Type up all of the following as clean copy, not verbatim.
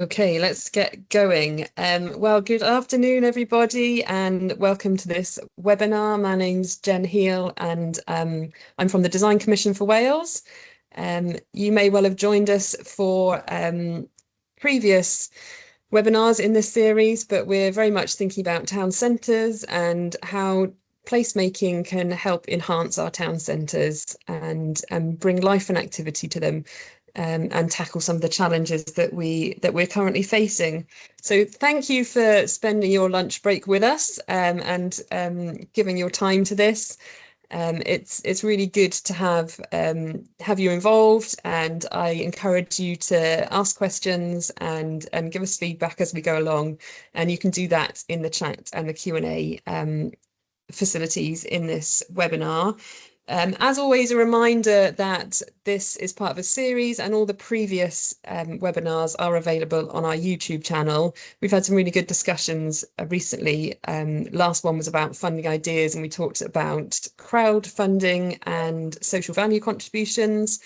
Okay, let's get going. Well, good afternoon, everybody, and welcome to this webinar. My name's Jen Heal, and I'm from the Design Commission for Wales. You may well have joined us for previous webinars in this series, but we're very much thinking about town centres and how placemaking can help enhance our town centres and bring life and activity to them, and tackle some of the challenges that we're currently facing. So thank you for spending your lunch break with us, and giving your time to this. It's really good to have you involved, and I encourage you to ask questions and give us feedback as we go along. And you can do that in the chat and the Q&A facilities in this webinar. As always, a reminder that this is part of a series, and all the previous webinars are available on our YouTube channel. We've had some really good discussions recently. Last one was about funding ideas, and we talked about crowdfunding and social value contributions.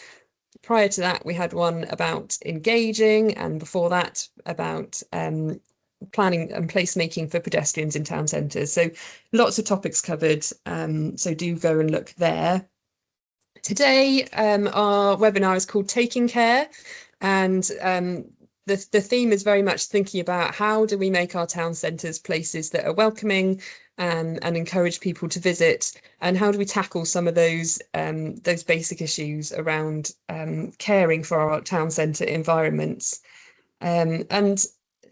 Prior to that, we had one about engaging, and before that about planning and placemaking for pedestrians in town centres. So lots of topics covered, so do go and look there. Today, our webinar is called Taking Care, and the theme is very much thinking about how do we make our town centres places that are welcoming and encourage people to visit, and how do we tackle some of those basic issues around caring for our town centre environments. And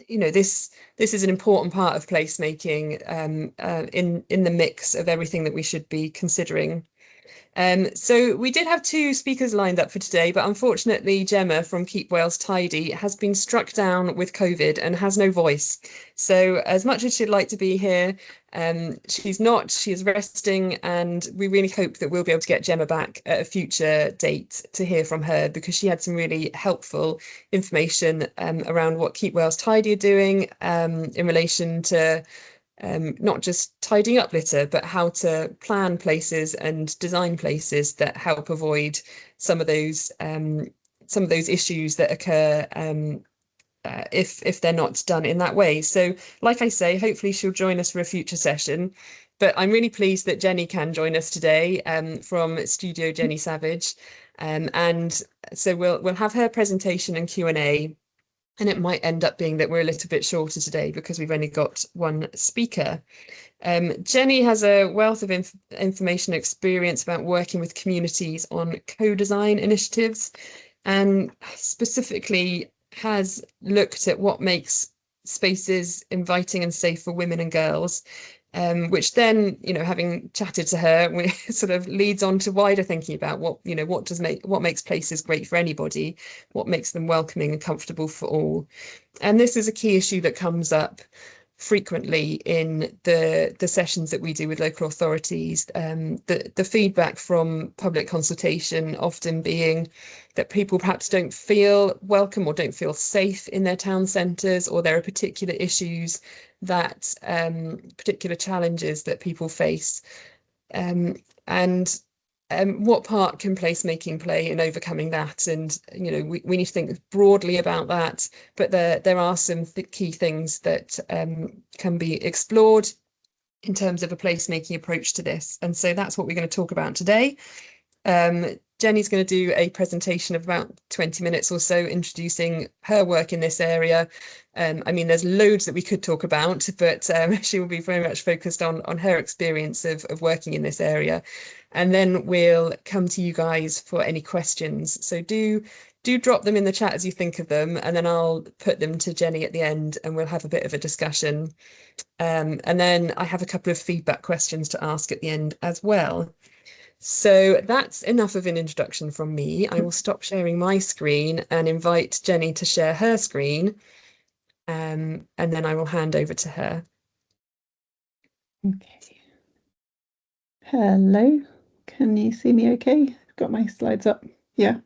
you know, this is an important part of placemaking in the mix of everything that we should be considering. So we did have two speakers lined up for today, but unfortunately Gemma from Keep Wales Tidy has been struck down with COVID and has no voice. So as much as she'd like to be here, she's not, she is resting, and we really hope that we'll be able to get Gemma back at a future date to hear from her, because she had some really helpful information around what Keep Wales Tidy are doing in relation to not just tidying up litter, but how to plan places and design places that help avoid some of those issues that occur if they're not done in that way. So, like I say, hopefully she'll join us for a future session. But I'm really pleased that Jenny can join us today from Studio Jenny Savage, and so we'll have her presentation and Q&A. And it might end up being that we're a little bit shorter today because we've only got one speaker. Jenny has a wealth of information and experience about working with communities on co-design initiatives, and specifically has looked at what makes spaces inviting and safe for women and girls. Which then, you know, having chatted to her, we sort of leads on to wider thinking about what makes places great for anybody, what makes them welcoming and comfortable for all. And this is a key issue that comes up frequently in the sessions that we do with local authorities. The feedback from public consultation often being that people perhaps don't feel welcome or don't feel safe in their town centres, or there are particular issues that particular challenges that people face, and what part can placemaking play in overcoming that? And you know, we need to think broadly about that, but there are some key things that can be explored in terms of a placemaking approach to this, and so that's what we're going to talk about today. Jenny's going to do a presentation of about 20 minutes or so, introducing her work in this area. I mean, there's loads that we could talk about, but she will be very much focused on her experience of working in this area. And then we'll come to you guys for any questions. So do drop them in the chat as you think of them, and then I'll put them to Jenny at the end and we'll have a bit of a discussion. And then I have a couple of feedback questions to ask at the end as well. So that's enough of an introduction from me. I will stop sharing my screen and invite Jenny to share her screen, and then I will hand over to her. Okay. Hello, can you see me okay? I've got my slides up. Yeah.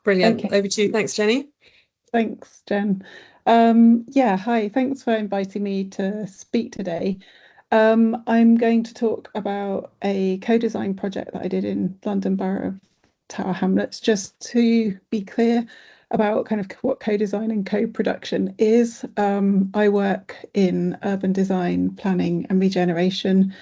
Brilliant. Okay. Over to you. Thanks, Jenny. Thanks, Jen. Yeah, hi, thanks for inviting me to speak today. I'm going to talk about a co-design project that I did in London Borough of Tower Hamlets. Just to be clear, about kind of what co-design and co-production is. I work in urban design, planning and regeneration,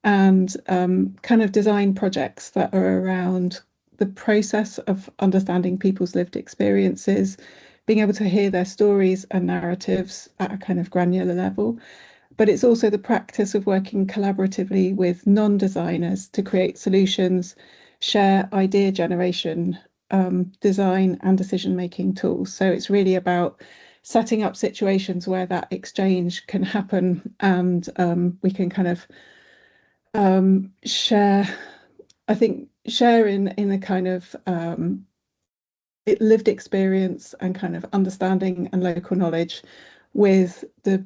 and kind of design projects that are around the process of understanding people's lived experiences, being able to hear their stories and narratives at a kind of granular level. But it's also the practice of working collaboratively with non-designers to create solutions, share idea generation, design and decision-making tools. So it's really about setting up situations where that exchange can happen, and we can kind of share, I think, share in a kind of lived experience and kind of understanding and local knowledge with the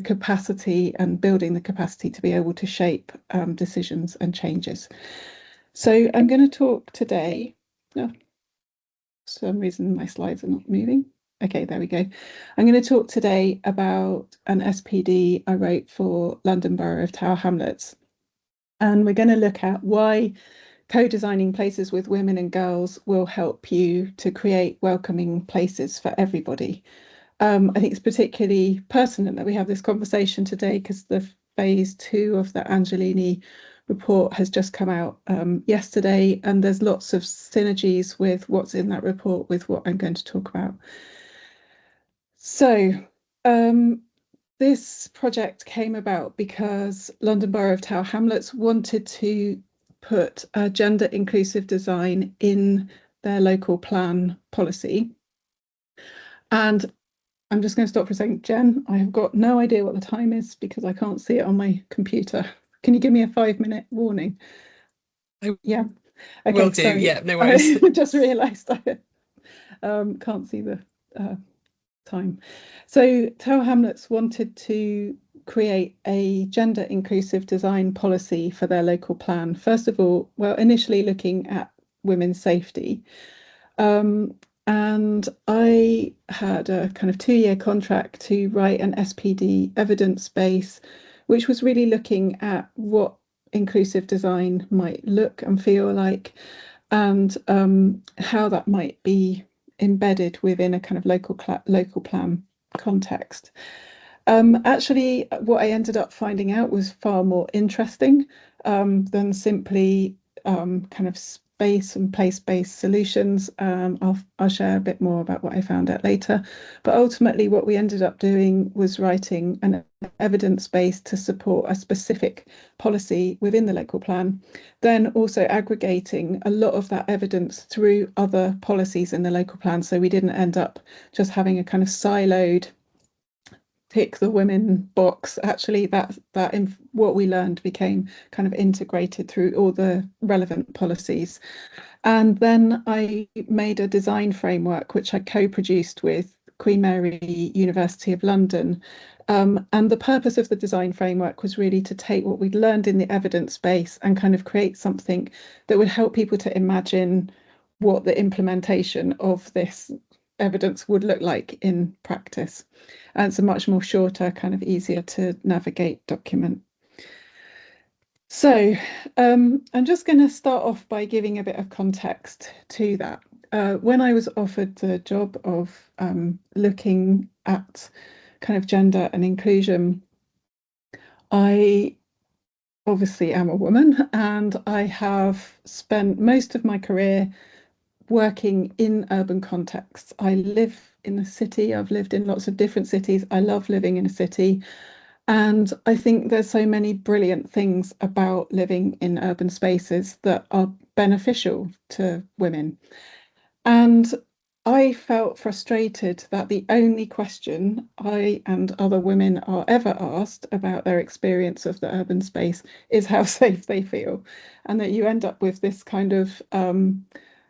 capacity and building the capacity to be able to shape decisions and changes. So I'm going to talk today. Oh, for some reason my slides are not moving. Okay, there we go. I'm going to talk today about an SPD I wrote for London Borough of Tower Hamlets. And we're going to look at why co-designing places with women and girls will help you to create welcoming places for everybody. I think it's particularly pertinent that we have this conversation today because the phase 2 of the Angelini report has just come out yesterday, and there's lots of synergies with what's in that report with what I'm going to talk about. So this project came about because London Borough of Tower Hamlets wanted to put a gender inclusive design in their local plan policy. And I'm just going to stop for a second. Jen, I have got no idea what the time is because I can't see it on my computer. Can you give me a 5-minute warning? I Yeah. will Okay, do. sorry. Yeah, no worries. I just realised I can't see the time. So Tower Hamlets wanted to create a gender inclusive design policy for their local plan. First of all, well, initially looking at women's safety. Um, and I had a kind of 2-year contract to write an SPD evidence base, which was really looking at what inclusive design might look and feel like, and how that might be embedded within a kind of local plan context. Actually, what I ended up finding out was far more interesting than simply kind of space and place-based solutions. I'll share a bit more about what I found out later. But ultimately, what we ended up doing was writing an evidence base to support a specific policy within the local plan, then also aggregating a lot of that evidence through other policies in the local plan. So we didn't end up just having a kind of siloed tick the women box. Actually, what we learned became kind of integrated through all the relevant policies. And then I made a design framework, which I co-produced with Queen Mary University of London. And the purpose of the design framework was really to take what we'd learned in the evidence base and kind of create something that would help people to imagine what the implementation of this evidence would look like in practice. And it's a much more shorter, kind of easier to navigate document. So I'm just going to start off by giving a bit of context to that. When I was offered the job of looking at kind of gender and inclusion, I obviously am a woman, and I have spent most of my career working in urban contexts. I live in a city. I've lived in lots of different cities. I love living in a city. And I think there's so many brilliant things about living in urban spaces that are beneficial to women. And I felt frustrated that the only question I and other women are ever asked about their experience of the urban space is how safe they feel. And that you end up with this kind of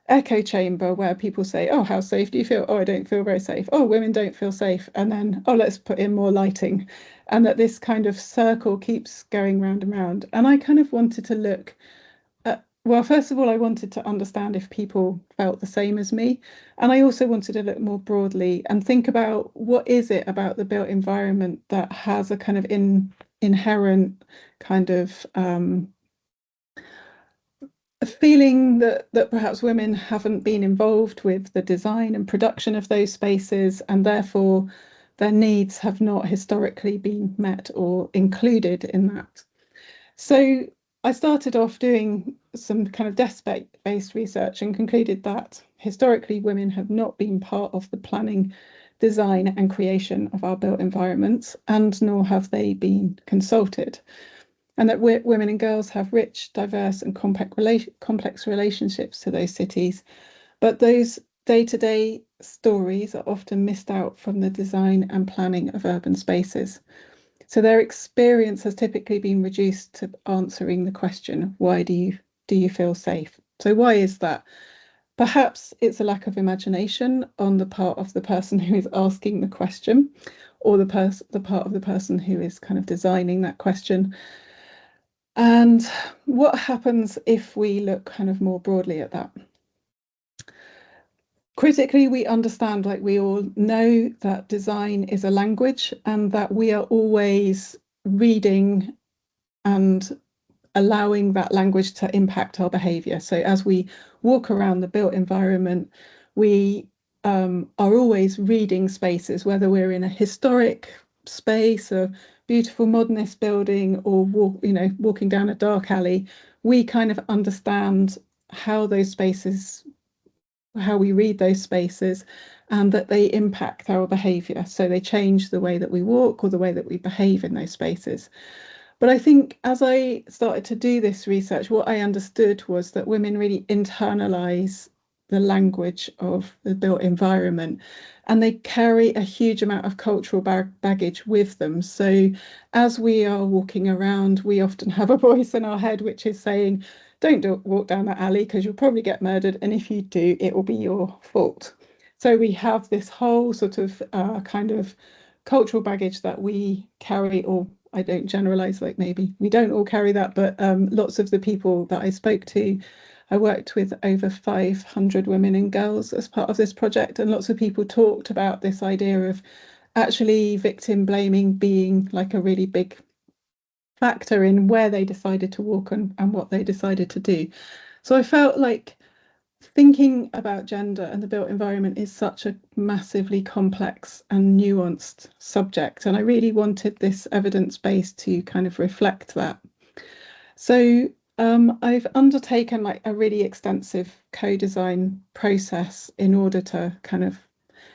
echo chamber where people say, oh, how safe do you feel? Oh, I don't feel very safe. Oh, women don't feel safe. And then, oh, let's put in more lighting. And that this kind of circle keeps going round and round. And I kind of wanted to look at, well, first of all, I wanted to understand if people felt the same as me. And I also wanted to look more broadly and think about what is it about the built environment that has a kind of inherent kind of a feeling that perhaps women haven't been involved with the design and production of those spaces, and therefore their needs have not historically been met or included in that. So I started off doing some kind of desk-based research and concluded that historically women have not been part of the planning, design and creation of our built environments, and nor have they been consulted. And that women and girls have rich, diverse and complex relationships to those cities, but those day-to-day stories are often missed out from the design and planning of urban spaces. So their experience has typically been reduced to answering the question, why do you feel safe? So why is that? Perhaps it's a lack of imagination on the part of the person who is asking the question, or the part of the person who is kind of designing that question. And what happens if we look kind of more broadly at that? Critically, we understand, like we all know, that design is a language and that we are always reading and allowing that language to impact our behavior. So as we walk around the built environment, we are always reading spaces, whether we're in a historic space, a beautiful modernist building, or walking down a dark alley. We kind of understand how those spaces, how we read those spaces, and that they impact our behavior. So they change the way that we walk or the way that we behave in those spaces. But I think as I started to do this research, what I understood was that women really internalize the language of the built environment, and they carry a huge amount of cultural baggage with them. So as we are walking around, we often have a voice in our head which is saying, don't walk down that alley because you'll probably get murdered, and if you do, it will be your fault. So we have this whole sort of kind of cultural baggage that we carry, or I don't generalize, like maybe we don't all carry that, but lots of the people that I spoke to, I worked with over 500 women and girls as part of this project, and lots of people talked about this idea of actually victim blaming being like a really big factor in where they decided to walk and what they decided to do. So I felt like thinking about gender and the built environment is such a massively complex and nuanced subject, and I really wanted this evidence base to kind of reflect that. So I've undertaken like a really extensive co-design process in order to kind of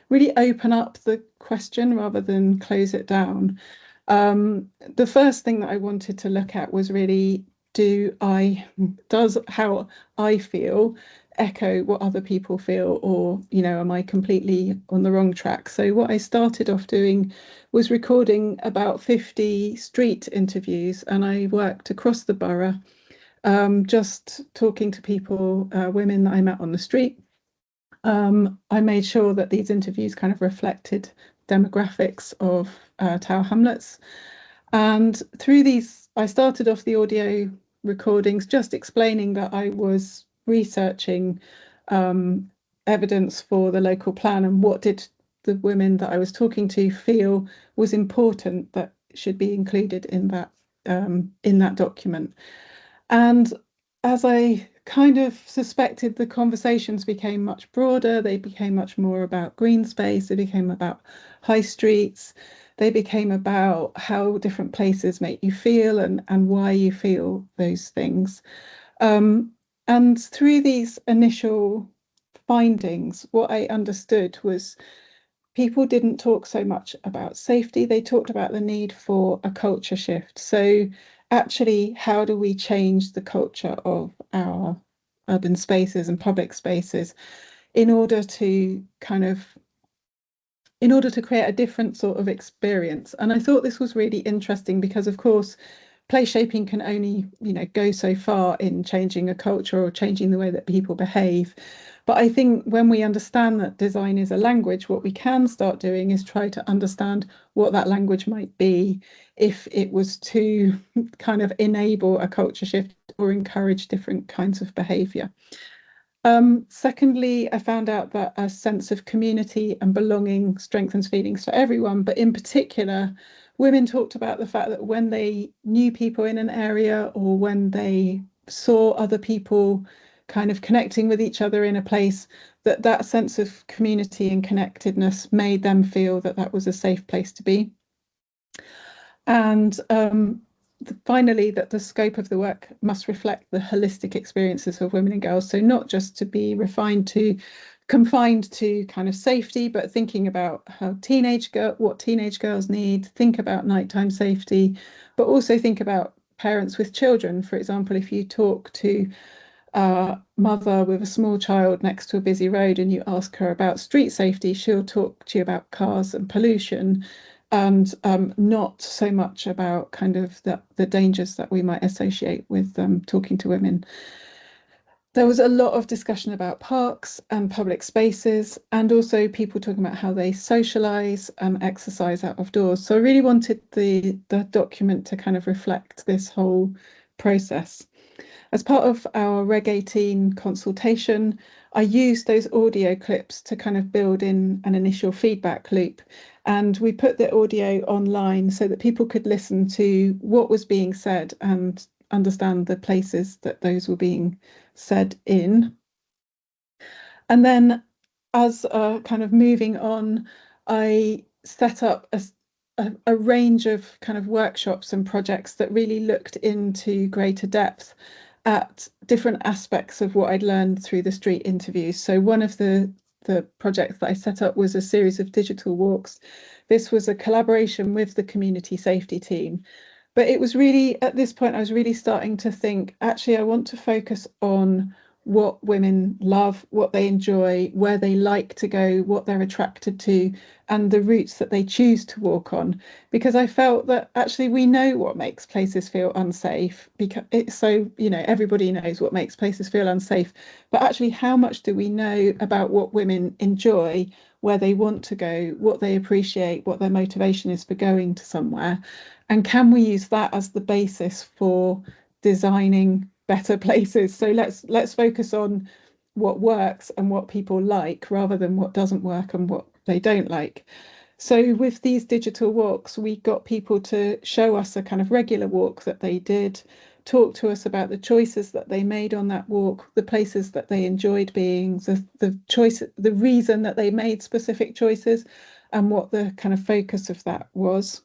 really open up the question rather than close it down. The first thing that I wanted to look at was really, does how I feel echo what other people feel, or am I completely on the wrong track? So what I started off doing was recording about 50 street interviews, and I worked across the borough, just talking to people, women that I met on the street. I made sure that these interviews kind of reflected demographics of Tower Hamlets. And through these, I started off the audio recordings just explaining that I was researching evidence for the local plan and what did the women that I was talking to feel was important that should be included in that document. And as I kind of suspected, the conversations became much broader. They became much more about green space. They became about high streets. They became about how different places make you feel and why you feel those things. And through these initial findings, what I understood was people didn't talk so much about safety. They talked about the need for a culture shift. So actually, how do we change the culture of our urban spaces and public spaces in order to create a different sort of experience? And I thought this was really interesting because, of course, place shaping can only, go so far in changing a culture or changing the way that people behave. But I think when we understand that design is a language, what we can start doing is try to understand what that language might be if it was to kind of enable a culture shift or encourage different kinds of behavior. Secondly, I found out that a sense of community and belonging strengthens feelings for everyone, but in particular, women talked about the fact that when they knew people in an area or when they saw other people kind of connecting with each other in a place, that sense of community and connectedness made them feel that that was a safe place to be. And finally, that the scope of the work must reflect the holistic experiences of women and girls. So not just to be confined to kind of safety, but thinking about what teenage girls need, think about nighttime safety, but also think about parents with children. For example, if you talk to a mother with a small child next to a busy road and you ask her about street safety, she'll talk to you about cars and pollution, and not so much about kind of the dangers that we might associate with talking to women. There was a lot of discussion about parks and public spaces, and also people talking about how they socialize and exercise out of doors. So I really wanted the document to kind of reflect this whole process. As part of our Reg 18 consultation, I used those audio clips to kind of build in an initial feedback loop. And we put the audio online so that people could listen to what was being said and understand the places that those were being said in. And then, as kind of moving on, I set up a range of kind of workshops and projects that really looked into greater depth at different aspects of what I'd learned through the street interviews. So one of the projects that I set up was a series of digital walks. This was a collaboration with the community safety team. But it was really, at this point, I was really starting to think, actually, I want to focus on what women love, what they enjoy, where they like to go, what they're attracted to, and the routes that they choose to walk on. Because I felt that actually we know what makes places feel unsafe, because it's so, everybody knows what makes places feel unsafe. But actually, how much do we know about what women enjoy, where they want to go, what they appreciate, what their motivation is for going to somewhere? And can we use that as the basis for designing better places? So let's focus on what works and what people like rather than what doesn't work and what they don't like. So with these digital walks, we got people to show us a kind of regular walk that they did, talk to us about the choices that they made on that walk, the places that they enjoyed being, the reason that they made specific choices, and what the kind of focus of that was.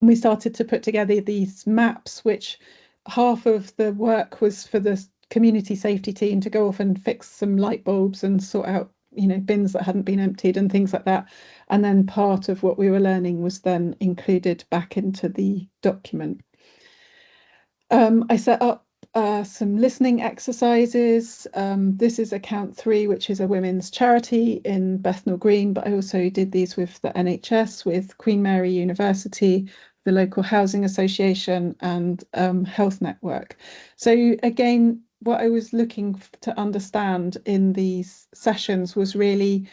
We started to put together these maps, which half of the work was for the community safety team to go off and fix some light bulbs and sort out, bins that hadn't been emptied and things like that. And then part of what we were learning was then included back into the document. I set up some listening exercises. This is account 3, which is a women's charity in Bethnal Green, but I also did these with the NHS, with Queen Mary University, the local housing association, and Health Network. So again, what I was looking to understand in these sessions was really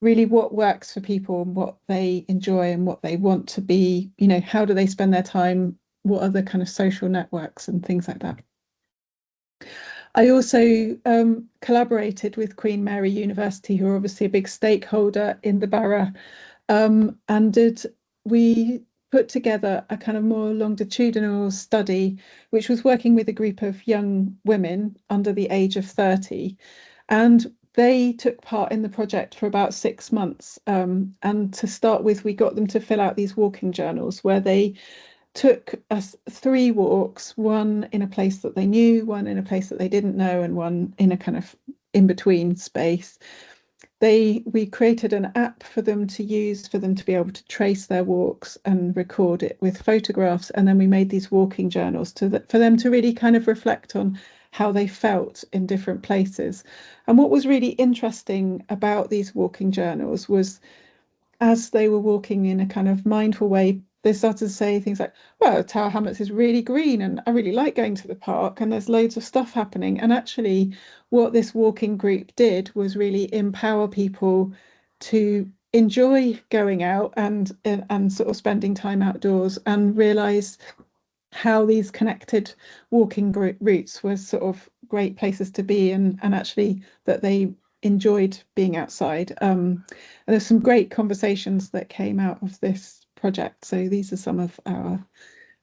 what works for people and what they enjoy and what they want to be, how do they spend their time, what are the kind of social networks and things like that. I also collaborated with Queen Mary University, who are obviously a big stakeholder in the borough, and we put together a kind of more longitudinal study, which was working with a group of young women under the age of 30. And they took part in the project for about 6 months. And to start with, we got them to fill out these walking journals where they took us 3 walks, one in a place that they knew, one in a place that they didn't know, and one in a kind of in-between space. We created an app for them to use, for them to be able to trace their walks and record it with photographs. And then we made these walking journals for them to really kind of reflect on how they felt in different places. And what was really interesting about these walking journals was, as they were walking in a kind of mindful way, they started to say things like, well, Tower Hamlets is really green and I really like going to the park and there's loads of stuff happening. And actually, what this walking group did was really empower people to enjoy going out and sort of spending time outdoors, and realize how these connected walking routes were sort of great places to be, and actually that they enjoyed being outside. And there's some great conversations that came out of this project. So these are some of our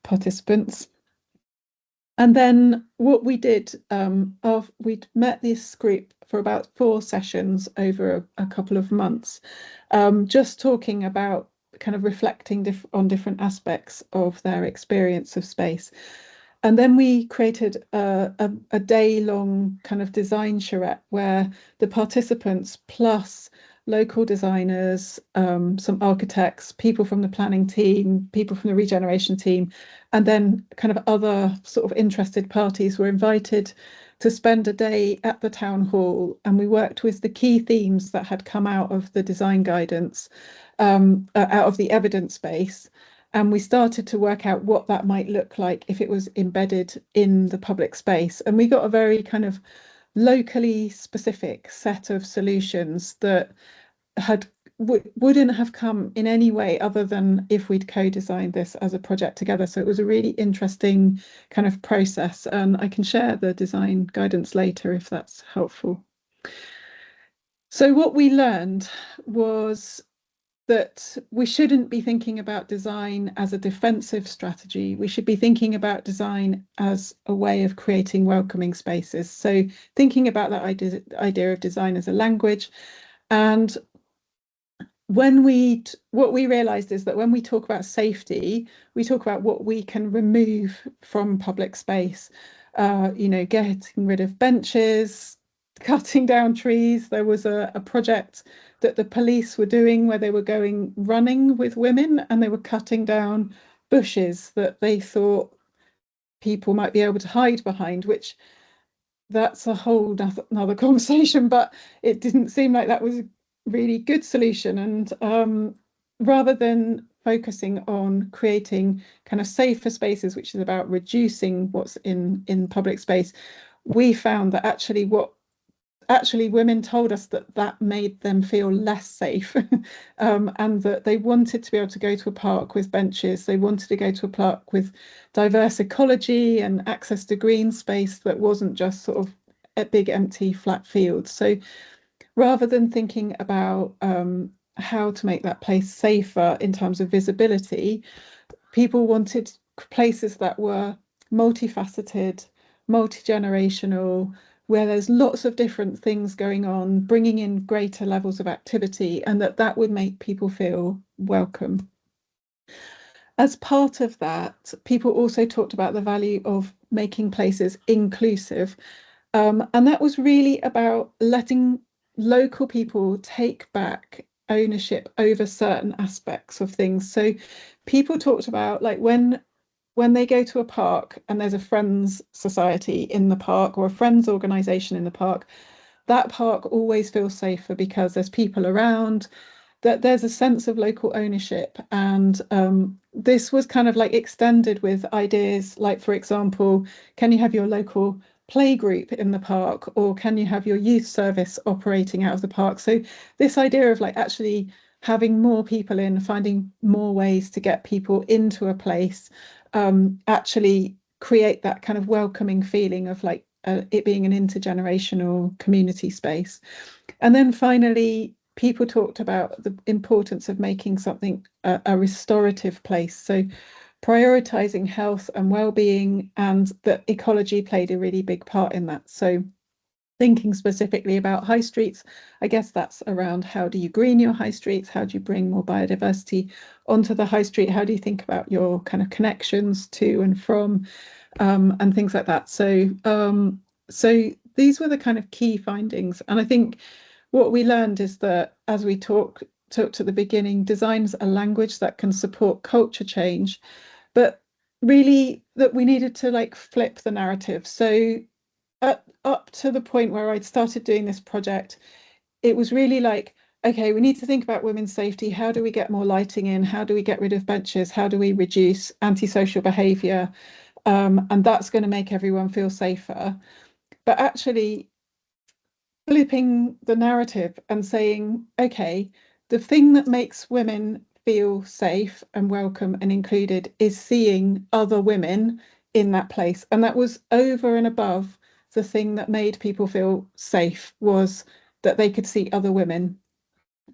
participants. And then what we did, we'd met this group for about 4 sessions over a couple of months, just talking about kind of reflecting on different aspects of their experience of space. And then we created a day-long kind of design charrette where the participants plus local designers, some architects, people from the planning team, people from the regeneration team, and then kind of other sort of interested parties were invited to spend a day at the town hall. And we worked with the key themes that had come out of the design guidance, out of the evidence base. And we started to work out what that might look like if it was embedded in the public space. And we got a very kind of locally specific set of solutions that had wouldn't have come in any way other than if we'd co-designed this as a project together. So it was a really interesting kind of process, and I can share the design guidance later if that's helpful. So what we learned was that we shouldn't be thinking about design as a defensive strategy. We should be thinking about design as a way of creating welcoming spaces. So thinking about that idea of design as a language. And what we realized is that when we talk about safety, we talk about what we can remove from public space. Getting rid of benches, cutting down trees. There was a project that the police were doing where they were going running with women and they were cutting down bushes that they thought people might be able to hide behind, which that's a whole another conversation, but it didn't seem like that was a really good solution. And rather than focusing on creating kind of safer spaces, which is about reducing what's in public space, we found that actually women told us that that made them feel less safe, and that they wanted to be able to go to a park with benches. They wanted to go to a park with diverse ecology and access to green space that wasn't just sort of a big empty flat field. So rather than thinking about how to make that place safer in terms of visibility, people wanted places that were multifaceted, multi-generational, where there's lots of different things going on, bringing in greater levels of activity, and that would make people feel welcome. As part of that, people also talked about the value of making places inclusive. And that was really about letting local people take back ownership over certain aspects of things. So people talked about like when they go to a park and there's a friends society in the park or a friends organization in the park, that park always feels safer because there's people around, that there's a sense of local ownership. And this was kind of like extended with ideas like, for example, can you have your local play group in the park, or can you have your youth service operating out of the park? So this idea of like actually having more people in, finding more ways to get people into a place, actually create that kind of welcoming feeling of like it being an intergenerational community space. And then finally, people talked about the importance of making something a restorative place. So prioritizing health and well-being, and that ecology played a really big part in that. So thinking specifically about high streets, I guess that's around how do you green your high streets? How do you bring more biodiversity onto the high street? How do you think about your kind of connections to and from, and things like that? So these were the kind of key findings. And I think what we learned is that as we talked at the beginning, design's a language that can support culture change, but really that we needed to like flip the narrative. So up to the point where I'd started doing this project, it was really like, okay, we need to think about women's safety. How do we get more lighting in? How do we get rid of benches? How do we reduce antisocial behaviour? And that's going to make everyone feel safer. But actually, flipping the narrative and saying, okay, the thing that makes women feel safe and welcome and included is seeing other women in that place. And that was over and above the thing that made people feel safe, was that they could see other women,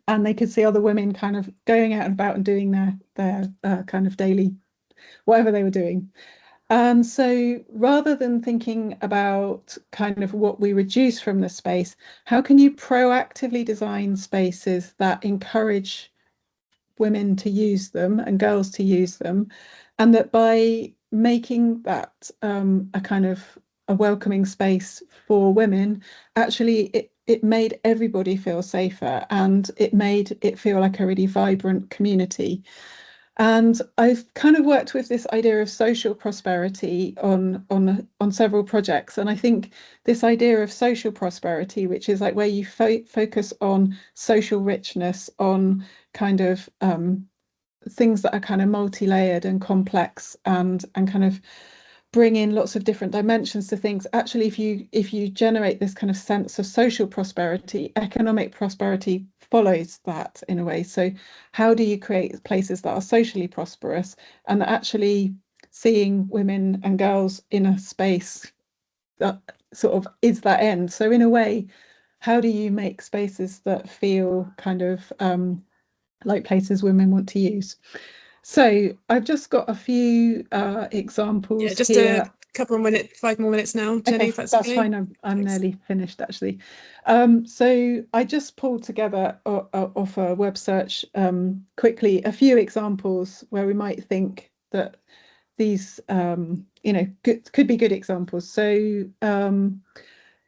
and they could see other women kind of going out and about and doing their kind of daily whatever they were doing. And so rather than thinking about kind of what we reduce from the space, how can you proactively design spaces that encourage women to use them and girls to use them, and that by making that a kind of a welcoming space for women, actually it made everybody feel safer and it made it feel like a really vibrant community. And I've kind of worked with this idea of social prosperity on several projects. And I think this idea of social prosperity, which is like where you focus on social richness, on kind of things that are kind of multi-layered and complex and kind of bring in lots of different dimensions to things. Actually, if you generate this kind of sense of social prosperity, economic prosperity follows that in a way. So how do you create places that are socially prosperous and actually seeing women and girls in a space that sort of is that end? So in a way, how do you make spaces that feel kind of like places women want to use? So I've just got a few Yeah, examples just a here. couple of minutes, 5 more minutes now, Jenny, Okay, if that's that's okay. fine. I'm Thanks. nearly finished actually. So I just pulled together off a web search quickly a few examples where we might think that these could be good examples. So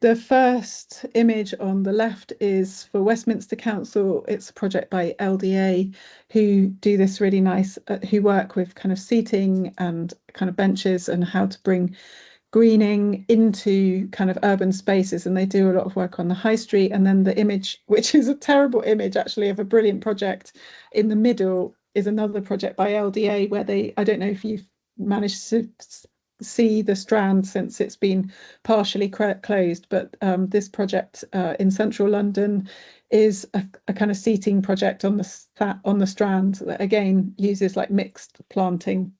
the first image on the left is for Westminster Council. It's a project by LDA who do this really nice, who work with kind of seating and kind of benches and how to bring greening into kind of urban spaces. And they do a lot of work on the high street. And then the image, which is a terrible image actually of a brilliant project in the middle, is another project by LDA where I don't know if you've managed to see the Strand since it's been partially closed, but this project in central London is a kind of seating project on the Strand that again uses like mixed planting.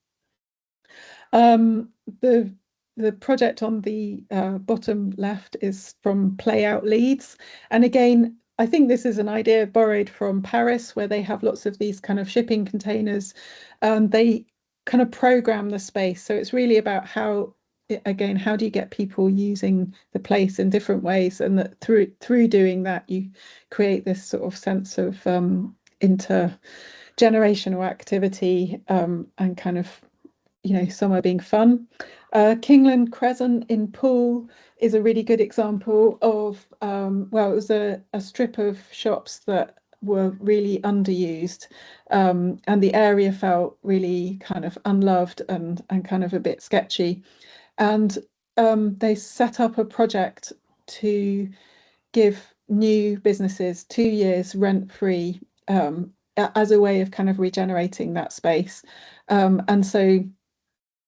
Um, the the project on the bottom left is from Play Out Leeds, and again, I think this is an idea borrowed from Paris, where they have lots of these kind of shipping containers. They kind of program the space, so it's really about again, how do you get people using the place in different ways, and that through doing that, you create this sort of sense of intergenerational activity and kind of somewhere being fun. Kingland Crescent in Poole is a really good example of, well, it was a strip of shops that were really underused, and the area felt really kind of unloved and kind of a bit sketchy. And they set up a project to give new businesses 2 years rent-free as a way of kind of regenerating that space. And so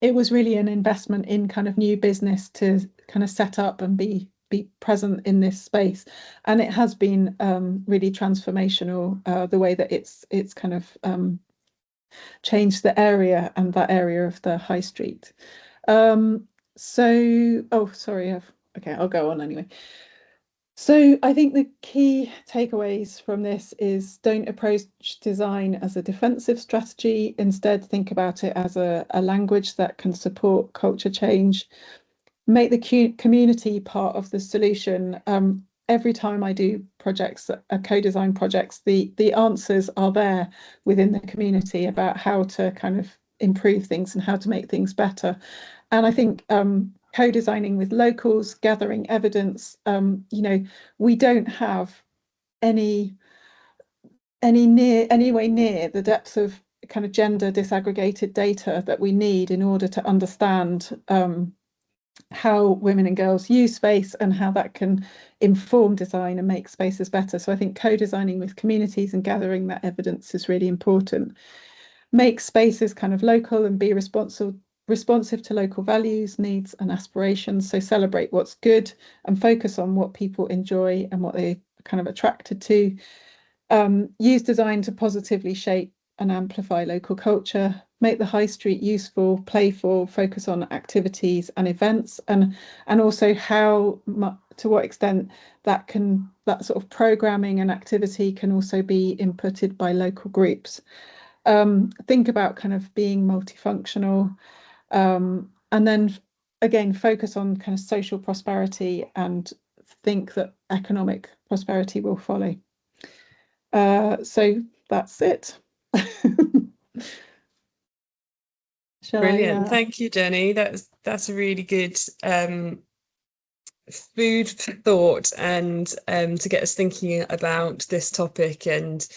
it was really an investment in kind of new business to kind of set up and be present in this space, and it has been really transformational, the way that it's kind of changed the area and that area of the high street. So oh sorry, okay, I'll go on anyway. So I think the key takeaways from this is don't approach design as a defensive strategy. Instead, think about it as a language that can support culture change. Make the community part of the solution. Every time I do projects, co-design projects, the answers are there within the community about how to kind of improve things and how to make things better. And I think co-designing with locals, gathering evidence, we don't have any anyway near the depth of kind of gender disaggregated data that we need in order to understand how women and girls use space and how that can inform design and make spaces better. So I think co-designing with communities and gathering that evidence is really important. Make spaces kind of local and be responsive to local values, needs and aspirations. So celebrate what's good and focus on what people enjoy and what they kind of attracted to. Use design to positively shape and amplify local culture, make the high street useful, playful, focus on activities and events, and also how to what extent that sort of programming and activity can also be inputted by local groups. Think about kind of being multifunctional. and then again focus on kind of social prosperity and think that economic prosperity will follow. So that's it. Shall I? Brilliant. Thank you, Jenny. That's a really good food for thought, and to get us thinking about this topic. And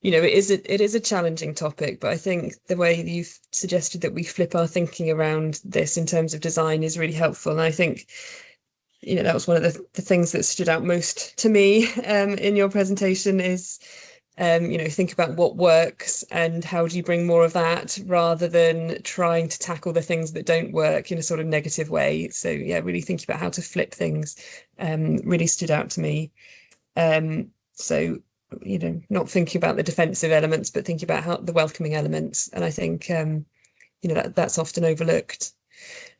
it is a challenging topic, but I think the way you've suggested that we flip our thinking around this in terms of design is really helpful. And I think that was one of the things that stood out most to me in your presentation is think about what works and how do you bring more of that rather than trying to tackle the things that don't work in a sort of negative way. So yeah, really thinking about how to flip things really stood out to me. So not thinking about the defensive elements, but thinking about how the welcoming elements. And I think that's often overlooked.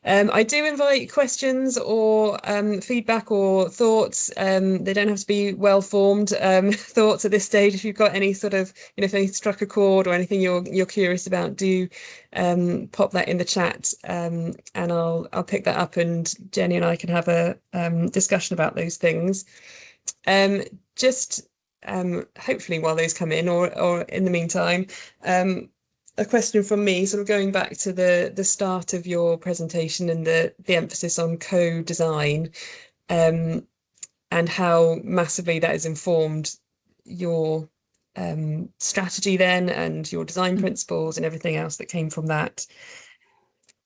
I do invite questions or feedback or thoughts. They don't have to be well-formed thoughts at this stage. If you've got any sort of, if they struck a chord or anything you're curious about, do pop that in the chat, and I'll pick that up, and Jenny and I can have a discussion about those things. Just hopefully while those come in, or in the meantime. A question from me, sort of going back to the start of your presentation and the emphasis on co-design, and how massively that has informed your strategy then, and your design principles and everything else that came from that.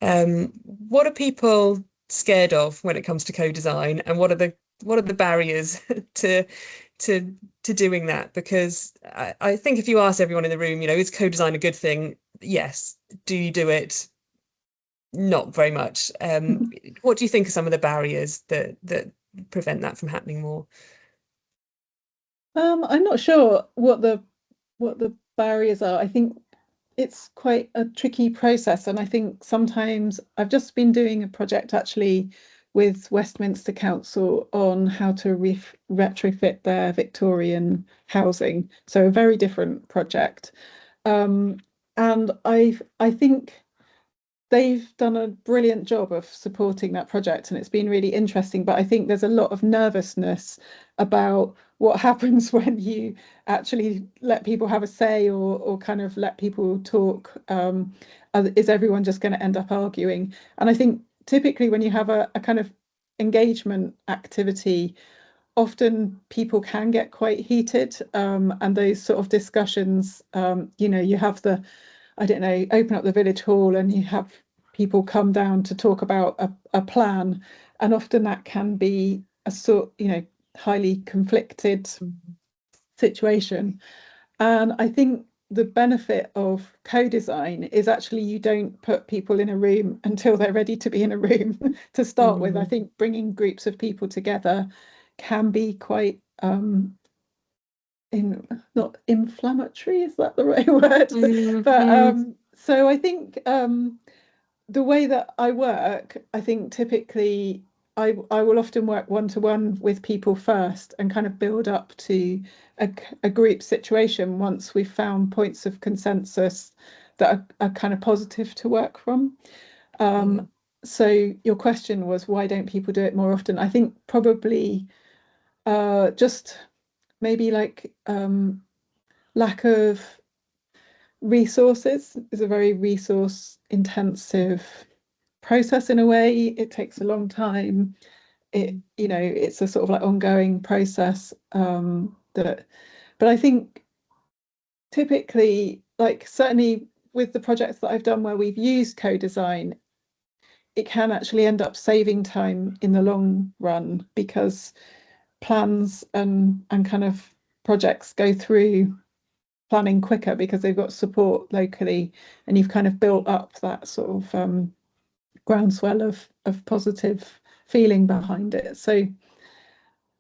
What are people scared of when it comes to co-design, and what are the barriers to doing that? Because I think if you ask everyone in the room, is co-design a good thing? Yes. Do you do it? Not very much. What do you think are some of the barriers that prevent that from happening more? I'm not sure what the barriers are. I think it's quite a tricky process, and I think sometimes I've just been doing a project actually with Westminster Council on how to retrofit their Victorian housing, so a very different project. And I think they've done a brilliant job of supporting that project, and it's been really interesting. But I think there's a lot of nervousness about what happens when you actually let people have a say, or kind of let people talk. Is everyone just going to end up arguing? And I think typically when you have a kind of engagement activity, often people can get quite heated, and those sort of discussions, you have I don't know, open up the village hall and you have people come down to talk about a plan. And often that can be a highly conflicted situation. And I think the benefit of co-design is actually you don't put people in a room until they're ready to be in a room to start with. I think bringing groups of people together can be quite not inflammatory, is that the right word? But so I think the way that I work, I think typically I will often work one-to-one with people first and kind of build up to a group situation once we've found points of consensus that are kind of positive to work from. So your question was, why don't people do it more often? I think probably just maybe like lack of resources. Is a very resource intensive process in a way. It takes a long time. It's a sort of like ongoing process, but I think typically, like certainly with the projects that I've done where we've used co-design, it can actually end up saving time in the long run, because plans and kind of projects go through planning quicker because they've got support locally, and you've kind of built up that sort of groundswell of positive feeling behind it. So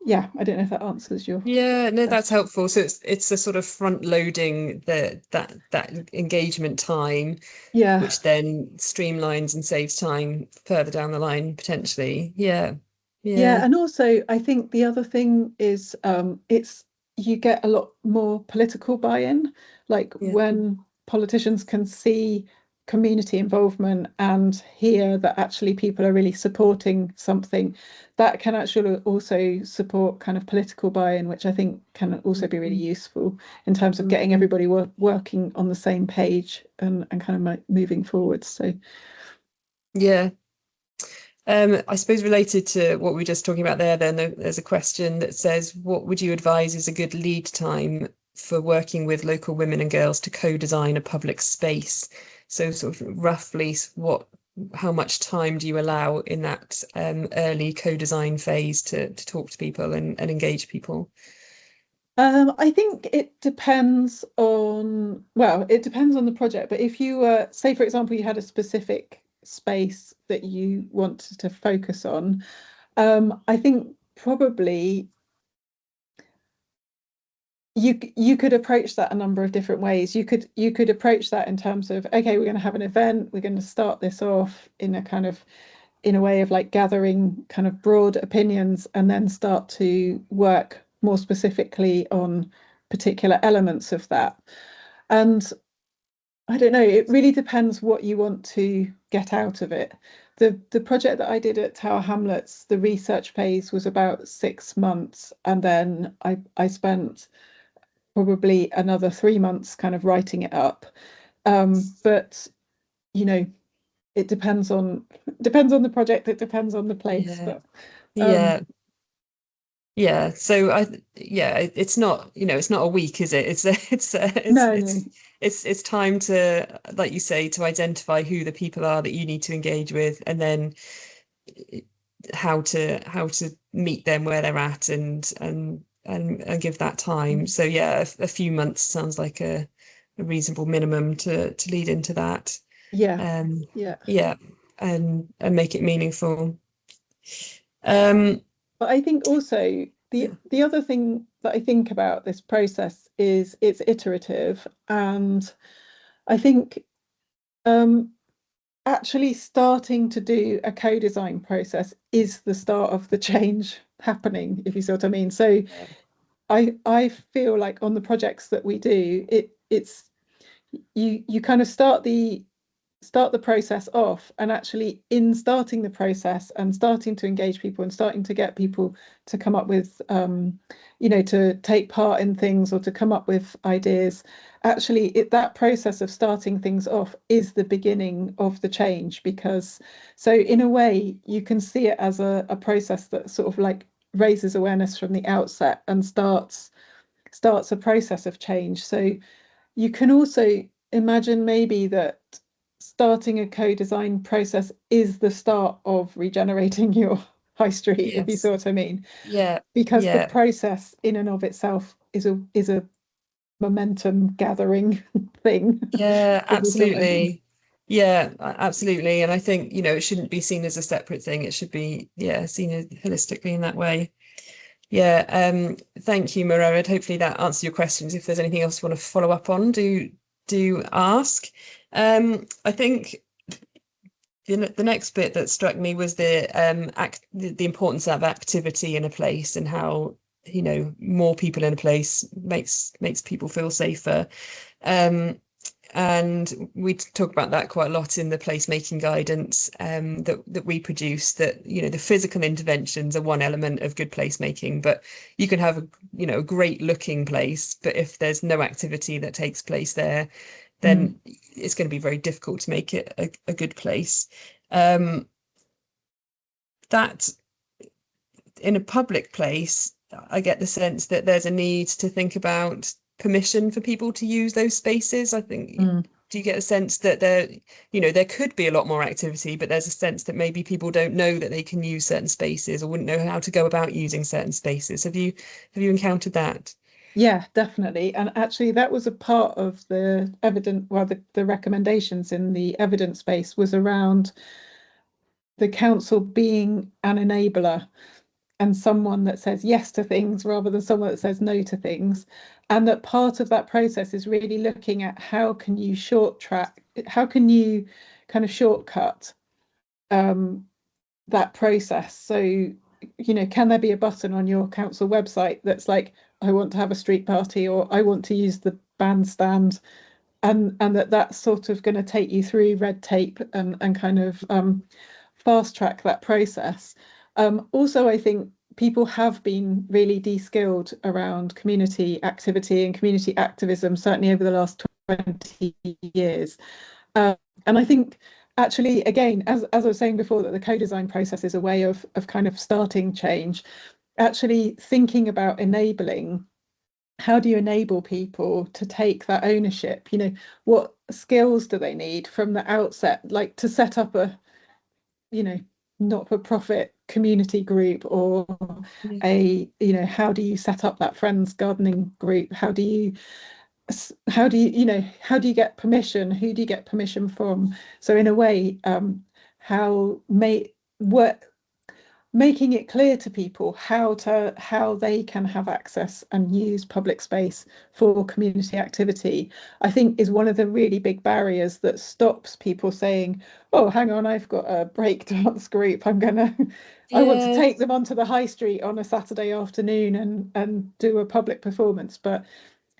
yeah, I don't know if that answers your Yeah, no, that's question. helpful. So it's a sort of front loading that engagement time, Yeah. which then streamlines and saves time further down the line potentially. Yeah. Yeah, Yeah. and also I think the other thing is it's you get a lot more political buy-in, like Yeah. when politicians can see community involvement and hear that actually people are really supporting something, that can actually also support kind of political buy-in, which I think can also be really useful in terms of getting Mhm. everybody working on the same page and kind of moving forward. So Yeah. I suppose related to what we were just talking about there, then there's a question that says, what would you advise is a good lead time for working with local women and girls to co-design a public space? So sort of roughly how much time do you allow in that early co-design phase to talk to people and engage people? I think it depends on, well, it depends on the project, but if you were, say, for example, you had a specific space that you wanted to focus on, I think probably you could approach that a number of different ways. You could approach that in terms of, okay, we're going to have an event, we're going to start this off in a kind of in a way of like gathering kind of broad opinions and then start to work more specifically on particular elements of that. And I don't know, it really depends what you want to get out of it. The project that I did at Tower Hamlets, the research phase was about 6 months, and then I spent probably another 3 months kind of writing it up. But you know, it depends on the project, it depends on the place. Yeah. But um Yeah. Yeah, so it's not, it's not a week, is it? no, no. It's time to, like you say, to identify who the people are that you need to engage with, and then how to meet them where they're at and give that time. So yeah, a few months sounds like a reasonable minimum to lead into that. Yeah, Um, yeah. yeah, and make it meaningful. Um, But I think also yeah, the other thing that I think about this process is it's iterative, and I think um actually starting to do a co-design process is the start of the change happening, if you see what I mean. So I feel like on the projects that we do, it's you kind of start the process off, and actually in starting the process and starting to engage people and starting to get people to come up with to take part in things or to come up with ideas, actually that process of starting things off is the beginning of the change, because so in a way you can see it as a process that sort of like raises awareness from the outset and starts a process of change. So you can also imagine maybe that starting a co-design process is the start of regenerating your high street, if you see yes, what I mean, yeah, because the yeah. process in and of itself is a momentum gathering thing, Yeah, if you see what I mean. absolutely. Yeah, absolutely. And I think, it shouldn't be seen as a separate thing. It should be, yeah, seen holistically in that way. Yeah, thank you, Murad. Hopefully that answers your questions. If there's anything else you want to follow up on, do ask. I think the next bit that struck me was the importance of activity in a place and how, more people in a place makes people feel safer. Um, and we talk about that quite a lot in the placemaking guidance that we produce, that the physical interventions are one element of good placemaking, but you can have a great looking place, but if there's no activity that takes place there, Mm, then it's going to be very difficult to make it a good place. um, that in a public place, I get the sense that there's a need to think about permission for people to use those spaces. I think, mm. do you get a sense that there could be a lot more activity, but there's a sense that maybe people don't know that they can use certain spaces or wouldn't know how to go about using certain spaces. Have you encountered that? Yeah, definitely. And actually that was a part of the evidence, well, the recommendations in the evidence base was around the council being an enabler and someone that says yes to things rather than someone that says no to things. And that part of that process is really looking at how can you kind of shortcut um, that process. So, can there be a button on your council website that's like, I want to have a street party, or I want to use the bandstand and that's sort of going to take you through red tape and kind of fast track that process. Also, I think people have been really de-skilled around community activity and community activism, certainly over the last 20 years. Um, and I think actually, again, as I was saying before, that the co-design process is a way of kind of starting change, actually thinking about enabling. How do you enable people to take that ownership? You know, what skills do they need from the outset, like to set up a, you know, not-for-profit community group, or Yeah. a, you know, how do you set up that friends gardening group? How do you, you know, how do you get permission? Who do you get permission from? So in a way, how may what making it clear to people how they can have access and use public space for community activity, I think is one of the really big barriers that stops people saying, oh, hang on, I've got a break dance group, I want to Yeah. take them onto the high street on a Saturday afternoon and do a public performance. But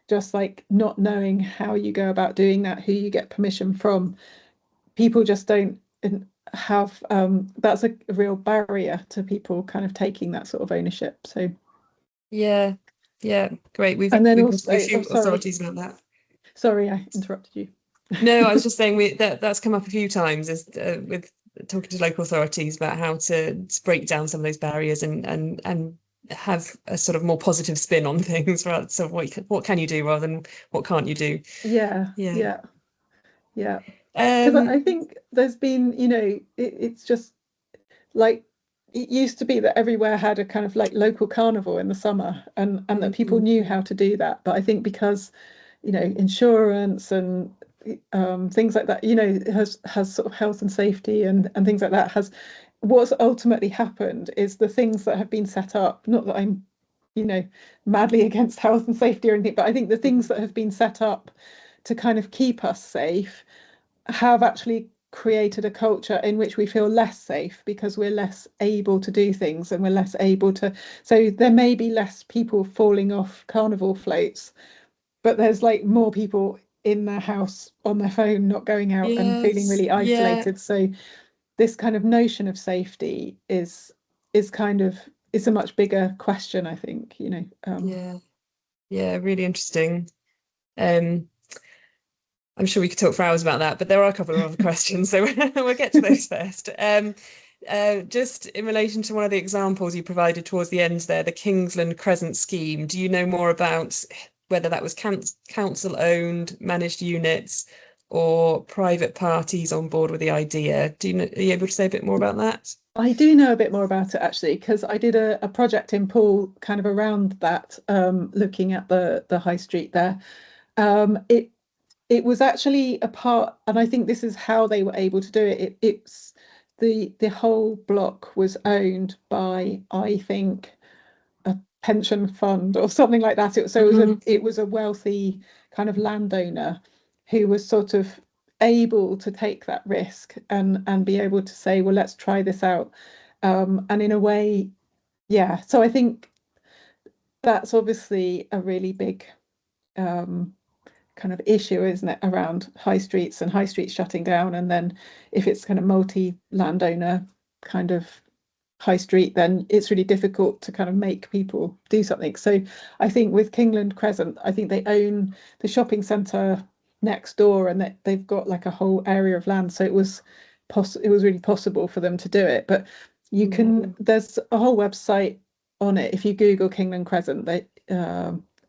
just like not knowing how you go about doing that, who you get permission from, people just don't have, that's a real barrier to people kind of taking that sort of ownership. So, Yeah. Yeah. Great. and then We've been to a also, oh, few sorry, authorities about that. sorry, I interrupted you. No, I was just saying that's come up a few times as with talking to local authorities about how to break down some of those barriers and have a sort of more positive spin on things, right? So what can you do rather than what can't you do? Yeah, Yeah. yeah, yeah. Because I Um, think there's been, you know, it's just like it used to be that everywhere had a kind of like local carnival in the summer, and that people mhm. knew how to do that. But I think because, you know, insurance and things like that, you know, has sort of health and safety and things like that, has what's ultimately happened is the things that have been set up, not that I'm, you know, madly against health and safety or anything, but I think the things that have been set up to kind of keep us safe have actually created a culture in which we feel less safe because we're less able to do things and we're less able to. So there may be less people falling off carnival floats, but there's like more people in their house on their phone, not going out and feeling Yes, really yeah, isolated. So this kind of notion of safety is kind of, it's a much bigger question, I think, you know. yeah, yeah, really interesting. Um, I'm sure we could talk for hours about that, but there are a couple of other questions, so we'll get to those first. Just in relation to one of the examples you provided towards the end there, the Kingsland Crescent scheme, do you know more about whether that was council owned, managed units, or private parties on board with the idea? Are you able to say a bit more about that? I do know a bit more about it actually, because I did a project in Poole kind of around that, looking at the high street there. It was actually a part, and I think this is how they were able to do it. It's the whole block was owned by, I think, a pension fund or something like that. So Mhm. it was a wealthy kind of landowner who was sort of able to take that risk and be able to say, well, let's try this out. And in a way, yeah. So I think that's obviously a really big um, kind of issue, isn't it, around high streets and high streets shutting down. And then if it's kind of multi landowner kind of high street, then it's really difficult to kind of make people do something. So I think with Kingland Crescent, I think they own the shopping centre next door, and they've got like a whole area of land. So it was really possible for them to do it. But you Yeah. can, there's a whole website on it. If you Google Kingland Crescent,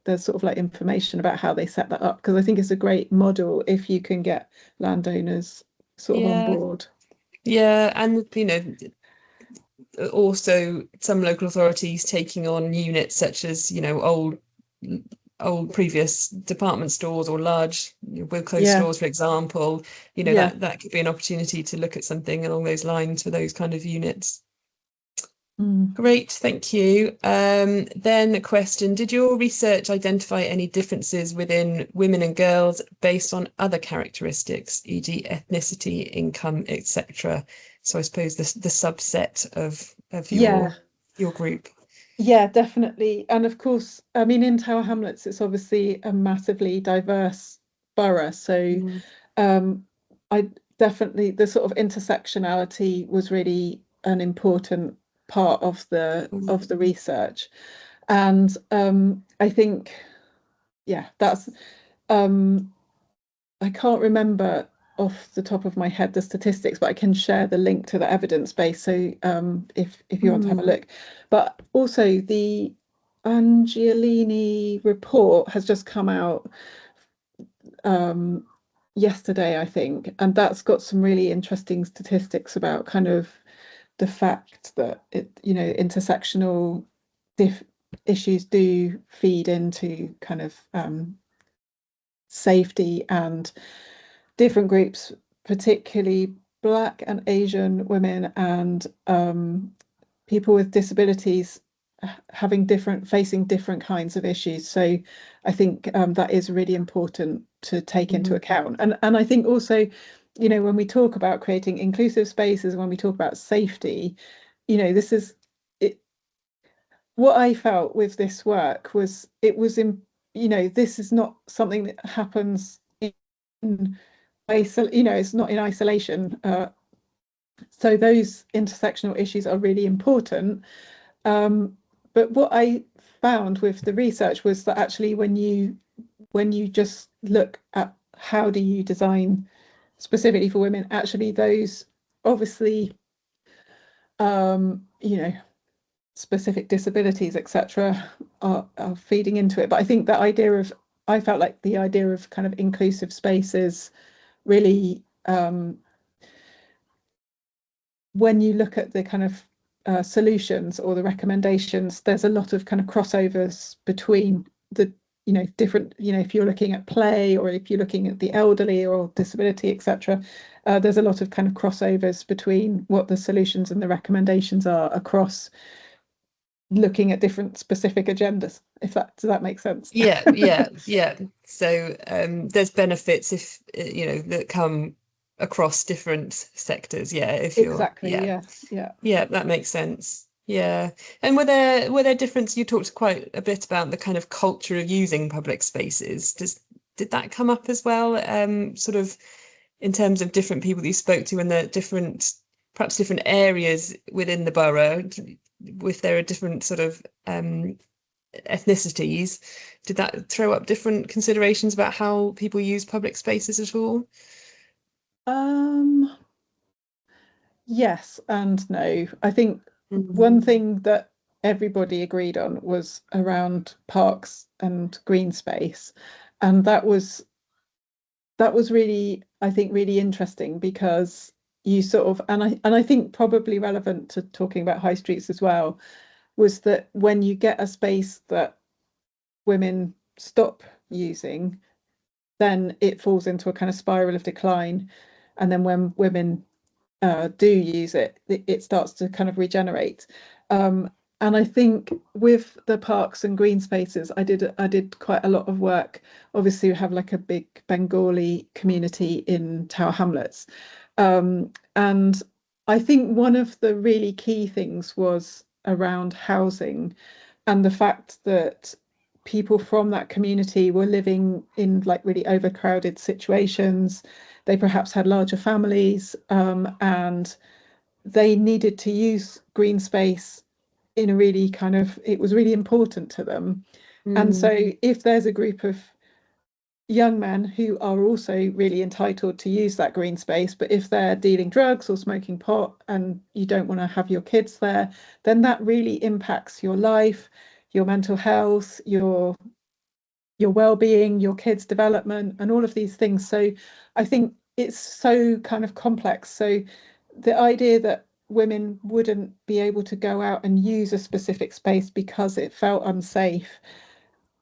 there's sort of like information about how they set that up, because I think it's a great model if you can get landowners sort of on Yeah, board. yeah, and also some local authorities taking on units such as, old previous department stores or large Wilko Yeah, stores, for example, yeah. that could be an opportunity to look at something along those lines for those kind of units. Mm. Great, thank you. Then a question, did your research identify any differences within women and girls based on other characteristics, e.g. ethnicity, income, etc.? So I suppose the subset of Yeah, your group. yeah, definitely. And of course, I mean, in Tower Hamlets, it's obviously a massively diverse borough. So I definitely, the sort of intersectionality was really an important part of the research. And I think, yeah, that's I can't remember off the top of my head the statistics, but I can share the link to the evidence base. So if you want to have a look, but also the Angiolini report has just come out yesterday, I think, and that's got some really interesting statistics about kind of the fact that intersectional issues do feed into kind of safety, and different groups, particularly Black and Asian women and people with disabilities, facing different kinds of issues. So I think that is really important to take into account. And I think also, when we talk about creating inclusive spaces, when we talk about safety, this is it. What I felt with this work was this is not something that happens in it's not in isolation. So those intersectional issues are really important. But what I found with the research was that actually when you just look at how do you design specifically for women, actually those obviously specific disabilities, etc., are feeding into it. But I think I felt like the idea of kind of inclusive spaces really, when you look at the kind of solutions or the recommendations, there's a lot of kind of crossovers between the different, if you're looking at play or if you're looking at the elderly or disability, etc. There's a lot of kind of crossovers between what the solutions and the recommendations are across looking at different specific agendas, if does that make sense? Yeah. So there's benefits if that come across different sectors. Yeah, if you're Exactly. Yeah. yeah, that makes sense. Yeah. And were there difference? You talked quite a bit about the kind of culture of using public spaces. Did that come up as well? Sort of in terms of different people you spoke to and the perhaps different areas within the borough, if there are different sort of ethnicities, did that throw up different considerations about how people use public spaces at all? Um, yes and no. I think Mm. one thing that everybody agreed on was around parks and green space. And that was really, I think, really interesting, because you sort of, and I think probably relevant to talking about high streets as well, was that when you get a space that women stop using, then it falls into a kind of spiral of decline. And then when women do use it, it starts to kind of regenerate. Um, and I think with the parks and green spaces, I did quite a lot of work. Obviously, we have like a big Bengali community in Tower Hamlets. And I think one of the really key things was around housing, and the fact that people from that community were living in like really overcrowded situations. They perhaps had larger families, and they needed to use green space in a really kind of, it was really important to them. And Mm. so if there's a group of young men who are also really entitled to use that green space, but if they're dealing drugs or smoking pot and you don't want to have your kids there, then that really impacts your life, your mental health, your well-being, your kids' development, and all of these things. So I think it's so kind of complex. So the idea that women wouldn't be able to go out and use a specific space because it felt unsafe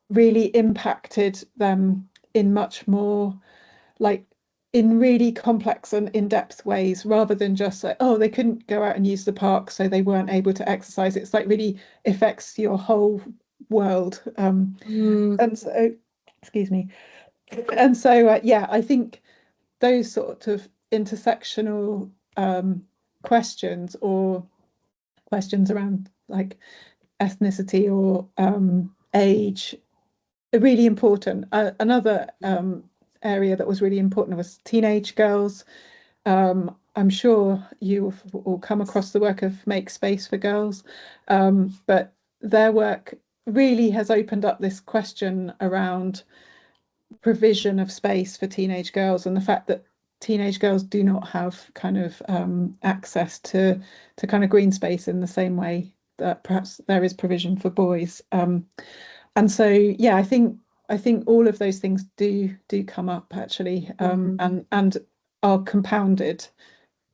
really impacted them in much more, like, in really complex and in-depth ways, rather than just like, oh, they couldn't go out and use the park, so they weren't able to exercise. It's like really affects your whole world. Mm. And so, excuse me. And so, yeah, I think those sort of intersectional questions, or questions around like ethnicity or age, are really important. Another area that was really important was teenage girls. I'm sure you've all come across the work of Make Space for Girls, but their work really has opened up this question around provision of space for teenage girls and the fact that teenage girls do not have kind of access to kind of green space in the same way that perhaps there is provision for boys. And so, yeah, I think all of those things do come up actually, and are compounded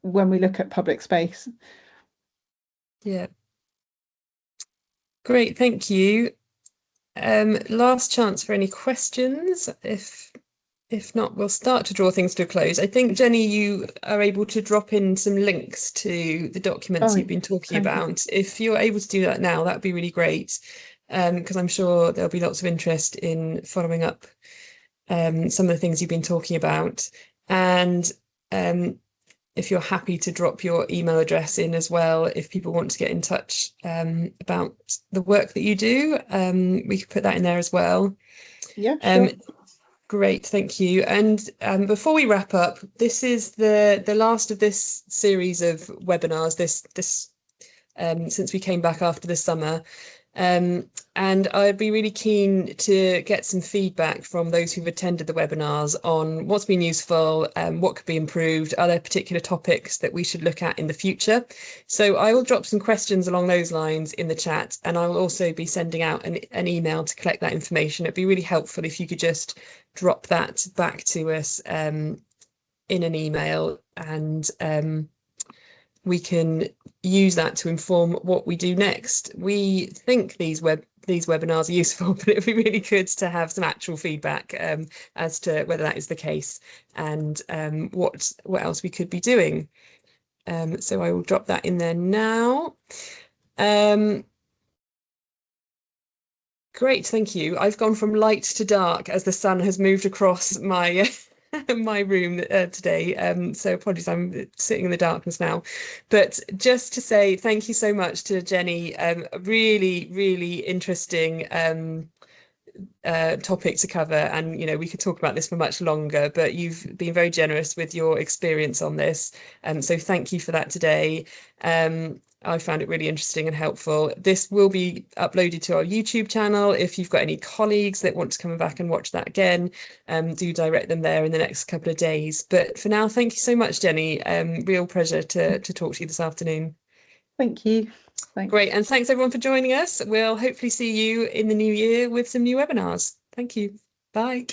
when we look at public space. Yeah. Great, thank you. Last chance for any questions. If not, we'll start to draw things to a close. I think, Jenny, you are able to drop in some links to the documents Oh, you've been talking thank you. about. If you're able to do that now, that'd be really great, because I'm sure there'll be lots of interest in following up some of the things you've been talking about. And if you're happy to drop your email address in as well, if people want to get in touch about the work that you do, we could put that in there as well. Yeah, sure. Great, thank you. And before we wrap up, this is the last of this series of webinars. This since we came back after the summer. And I'd be really keen to get some feedback from those who've attended the webinars on what's been useful, what could be improved. Are there particular topics that we should look at in the future? So I will drop some questions along those lines in the chat, and I will also be sending out an email to collect that information. It'd be really helpful if you could just drop that back to us in an email, and we can use that to inform what we do next. We think these webinars are useful, but it'd be really good to have some actual feedback as to whether that is the case, and what else we could be doing. So I will drop that in there now. Great, thank you. I've gone from light to dark as the sun has moved across my my room today. So apologies, I'm sitting in the darkness now. But just to say thank you so much to Jenny. Really, really interesting topic to cover, and we could talk about this for much longer, but you've been very generous with your experience on this, so thank you for that today. I found it really interesting and helpful. This will be uploaded to our YouTube channel. If you've got any colleagues that want to come back and watch that again, do direct them there in the next couple of days. But for now, thank you so much, Jenny. Real pleasure to talk to you this afternoon. Thank you. Thanks. Great, and thanks everyone for joining us. We'll hopefully see you in the new year with some new webinars. Thank you. Bye.